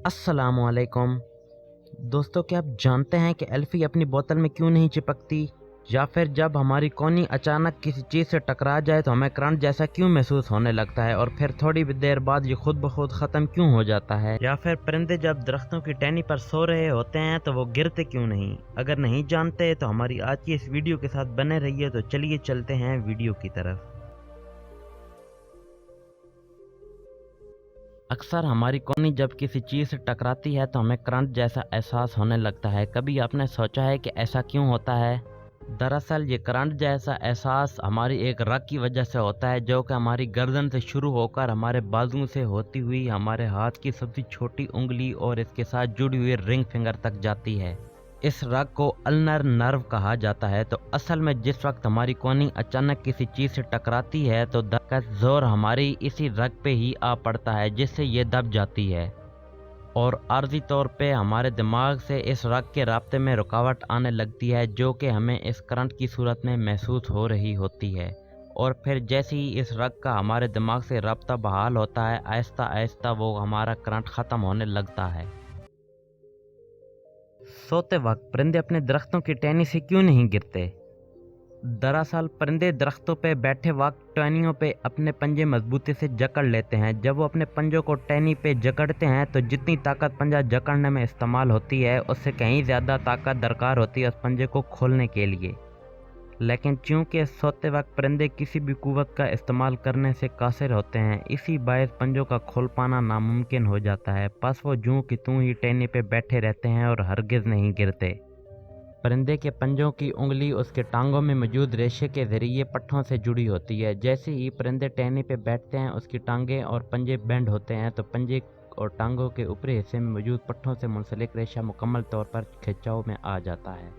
अस्सलामुअलैकुम दोस्तों, क्या आप जानते हैं कि एल्फी अपनी बोतल में क्यों नहीं चिपकती, या फिर जब हमारी कोनी अचानक किसी चीज़ से टकरा जाए तो हमें करंट जैसा क्यों महसूस होने लगता है और फिर थोड़ी देर बाद ये खुद ब खुद ख़त्म क्यों हो जाता है, या फिर परिंदे जब दरख्तों की टहनी पर सो रहे होते हैं तो वो गिरते क्यों नहीं। अगर नहीं जानते तो हमारी आज की इस वीडियो के साथ बने रहिए। तो चलिए चलते हैं वीडियो की तरफ। अक्सर हमारी कोहनी जब किसी चीज़ से टकराती है तो हमें करंट जैसा एहसास होने लगता है। कभी आपने सोचा है कि ऐसा क्यों होता है? दरअसल ये करंट जैसा एहसास हमारी एक रग की वजह से होता है, जो कि हमारी गर्दन से शुरू होकर हमारे बाजुओं से होती हुई हमारे हाथ की सबसे छोटी उंगली और इसके साथ जुड़ी हुई रिंग फिंगर तक जाती है। इस रग को अल्नर नर्व कहा जाता है। तो असल में जिस वक्त हमारी कोहनी अचानक किसी चीज़ से टकराती है तो दर्द का जोर हमारी इसी रग पे ही आ पड़ता है, जिससे ये दब जाती है और आर्जी तौर पे हमारे दिमाग से इस रग के राब्ते में रुकावट आने लगती है, जो कि हमें इस करंट की सूरत में महसूस हो रही होती है। और फिर जैसे ही इस रग का हमारे दिमाग से राब्ता बहाल होता है, आहिस्ता आहिस्ता वो हमारा करंट ख़त्म होने लगता है। सोते वक्त परिंदे अपने दरख्तों की टहनी से क्यों नहीं गिरते? दरअसल परिंदे दरख्तों पर बैठे वक्त टहनियों पे अपने पंजे मजबूती से जकड़ लेते हैं। जब वो अपने पंजों को टहनी पे जकड़ते हैं तो जितनी ताकत पंजा जकड़ने में इस्तेमाल होती है, उससे कहीं ज़्यादा ताकत दरकार होती है उस पंजे को खोलने के लिए। लेकिन चूंकि सोते वक्त परिंदे किसी भी कुव्वत का इस्तेमाल करने से कासिर होते हैं, इसी बायस पंजों का खोल पाना नामुमकिन हो जाता है। बस वो जूं की तूं ही टहनी पे बैठे रहते हैं और हरगिज़ नहीं गिरते। परिंदे के पंजों की उंगली उसके टांगों में मौजूद रेशे के ज़रिए पट्ठों से जुड़ी होती है। जैसे ही परिंदे टहनी पे बैठते हैं, उसकी टांगें और पंजे बेंड होते हैं तो पंजे और टांगों के ऊपरी हिस्से में मौजूद पट्ठों से मुंसलिक रेशा मुकम्मल तौर पर खिंचाव में आ जाता है,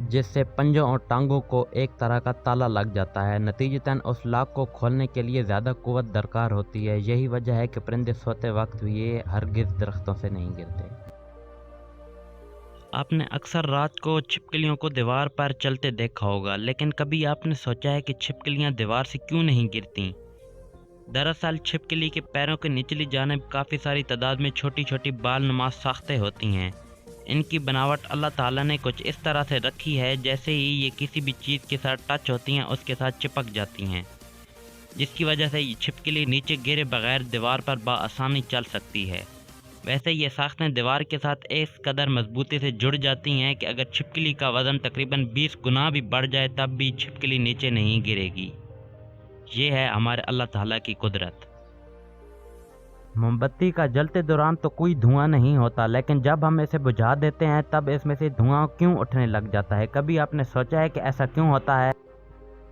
जिससे पंजों और टांगों को एक तरह का ताला लग जाता है। नतीजतन उस लॉक को खोलने के लिए ज़्यादा कुव्वत दरकार होती है। यही वजह है कि परिंदे सोते वक्त ये हरगिज़ दरख्तों से नहीं गिरते। आपने अक्सर रात को छिपकलियों को दीवार पर चलते देखा होगा, लेकिन कभी आपने सोचा है कि छिपकलियां दीवार से क्यों नहीं गिरती? दरअसल छिपकली के पैरों के निचली जानिब काफ़ी सारी तादाद में छोटी छोटी बाल नुमा साख्तें होती हैं। इनकी बनावट अल्लाह ताला ने कुछ इस तरह से रखी है, जैसे ही ये किसी भी चीज़ के साथ टच होती हैं उसके साथ चिपक जाती हैं, जिसकी वजह से ये छिपकली नीचे गिरे बगैर दीवार पर बआसानी चल सकती है। वैसे ये साख्तें दीवार के साथ इस कदर मजबूती से जुड़ जाती हैं कि अगर छिपकली का वज़न तकरीबन 20 गुना भी बढ़ जाए तब भी छिपकली नीचे नहीं गिरेगी। ये है हमारे अल्लाह ताला की कुदरत। मोमबत्ती का जलते दौरान तो कोई धुआं नहीं होता, लेकिन जब हम इसे बुझा देते हैं तब इसमें से धुआं क्यों उठने लग जाता है? कभी आपने सोचा है कि ऐसा क्यों होता है?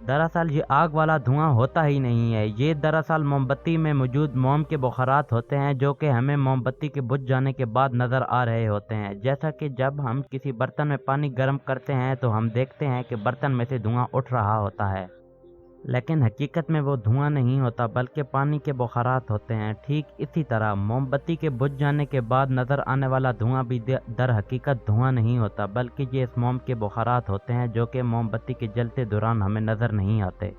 दरअसल ये आग वाला धुआं होता ही नहीं है। ये दरअसल मोमबत्ती में मौजूद मोम के बुखारात होते हैं, जो कि हमें मोमबत्ती के बुझ जाने के बाद नज़र आ रहे होते हैं। जैसा कि जब हम किसी बर्तन में पानी गर्म करते हैं तो हम देखते हैं कि बर्तन में से धुआं उठ रहा होता है, लेकिन हकीकत में वो धुआं नहीं होता बल्कि पानी के बुखारात होते हैं। ठीक इसी तरह मोमबत्ती के बुझ जाने के बाद नज़र आने वाला धुआं भी दर हकीकत धुआं नहीं होता, बल्कि ये इस मोम के बुखारात होते हैं, जो कि मोमबत्ती के जलते दौरान हमें नज़र नहीं आते।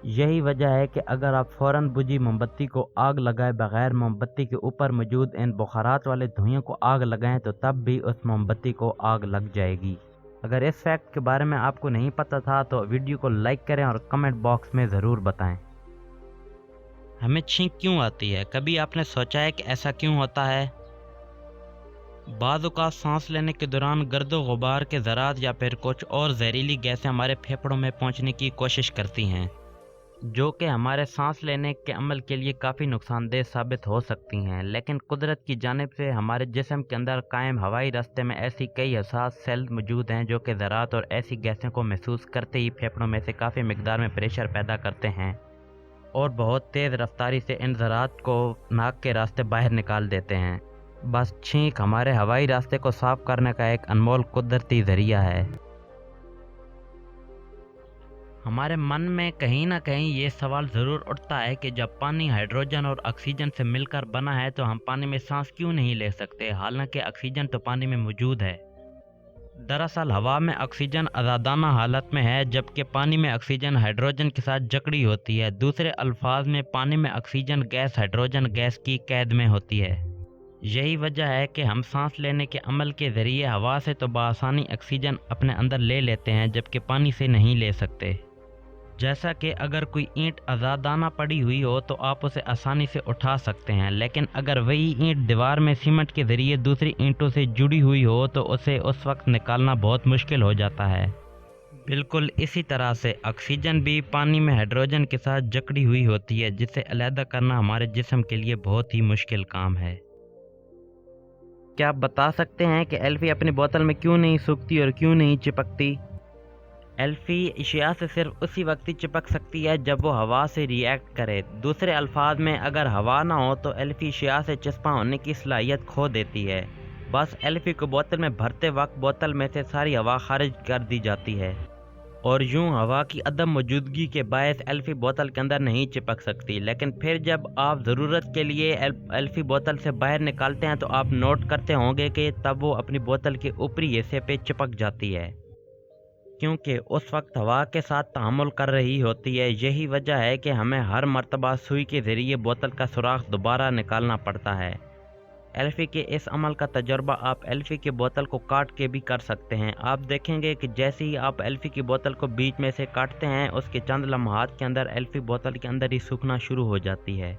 यही वजह है कि अगर आप फ़ौरन बुझी मोमबत्ती को आग लगाए बगैर मोमबत्ती के ऊपर मौजूद इन बुखारात वाले धुएं को आग लगाएं तो तब भी उस मोमबत्ती को आग लग जाएगी। अगर इस फैक्ट के बारे में आपको नहीं पता था तो वीडियो को लाइक करें और कमेंट बॉक्स में ज़रूर बताएं। हमें छींक क्यों आती है? कभी आपने सोचा है कि ऐसा क्यों होता है? बाज़ औक़ात सांस लेने के दौरान गर्दो गुबार के ज़रात या फिर कुछ और जहरीली गैसें हमारे फेफड़ों में पहुंचने की कोशिश करती हैं, जो कि हमारे सांस लेने के अमल के लिए काफ़ी नुकसानदेह साबित हो सकती हैं। लेकिन कुदरत की जानिब से हमारे जिस्म के अंदर कायम हवाई रास्ते में ऐसी कई हसास सेल्स मौजूद हैं, जो कि ज़रात और ऐसी गैसें को महसूस करते ही फेफड़ों में से काफ़ी मिकदार में प्रेशर पैदा करते हैं और बहुत तेज़ रफ्तारी से इन ज़रात को नाक के रास्ते बाहर निकाल देते हैं। बस छींक हमारे हवाई रास्ते को साफ़ करने का एक अनमोल कुदरती ज़रिया है। हमारे मन में कहीं ना कहीं ये सवाल ज़रूर उठता है कि जब पानी हाइड्रोजन और ऑक्सीजन से मिलकर बना है तो हम पानी में सांस क्यों नहीं ले सकते, हालांकि ऑक्सीजन तो पानी में मौजूद है। दरअसल हवा में ऑक्सीजन आज़ादाना हालत में है, जबकि पानी में ऑक्सीजन हाइड्रोजन के साथ जकड़ी होती है। दूसरे अल्फाज में पानी में ऑक्सीजन गैस हाइड्रोजन गैस की कैद में होती है। यही वजह है कि हम सांस लेने के अमल के ज़रिए हवा से तो बआसानी ऑक्सीजन अपने अंदर ले लेते हैं, जबकि पानी से नहीं ले सकते। जैसा कि अगर कोई ईंट आज़ादाना पड़ी हुई हो तो आप उसे आसानी से उठा सकते हैं, लेकिन अगर वही ईंट दीवार में सीमेंट के ज़रिए दूसरी ईंटों से जुड़ी हुई हो तो उसे उस वक्त निकालना बहुत मुश्किल हो जाता है। बिल्कुल इसी तरह से ऑक्सीजन भी पानी में हाइड्रोजन के साथ जकड़ी हुई होती है, जिसे अलहदा करना हमारे जिस्म के लिए बहुत ही मुश्किल काम है। क्या आप बता सकते हैं कि एल्फी अपनी बोतल में क्यों नहीं सूखती और क्यों नहीं चिपकती? एल्फी अशिया से सिर्फ उसी वक्त ही चिपक सकती है जब वो हवा से रिएक्ट करे। दूसरे अल्फाज में अगर हवा ना हो तो एल्फी अशिया से चिपका होने की सलाहियत खो देती है। बस एल्फी को बोतल में भरते वक्त बोतल में से सारी हवा खारिज कर दी जाती है और यूं हवा की अदम मौजूदगी के बायस एल्फी बोतल के अंदर नहीं चिपक सकती। लेकिन फिर जब आप ज़रूरत के लिए एल्फी बोतल से बाहर निकालते हैं तो आप नोट करते होंगे कि तब वो अपनी बोतल के ऊपरी हिस्से पे चिपक जाती है, क्योंकि उस वक्त हवा के साथ तहम्मुल कर रही होती है। यही वजह है कि हमें हर मर्तबा सुई के ज़रिए बोतल का सुराख दोबारा निकालना पड़ता है। एल्फी के इस अमल का तजुर्बा आप एल्फी की बोतल को काट के भी कर सकते हैं। आप देखेंगे कि जैसे ही आप एल्फी की बोतल को बीच में से काटते हैं, उसके चंद लम्हात के अंदर एल्फी बोतल के अंदर ही सूखना शुरू हो जाती है।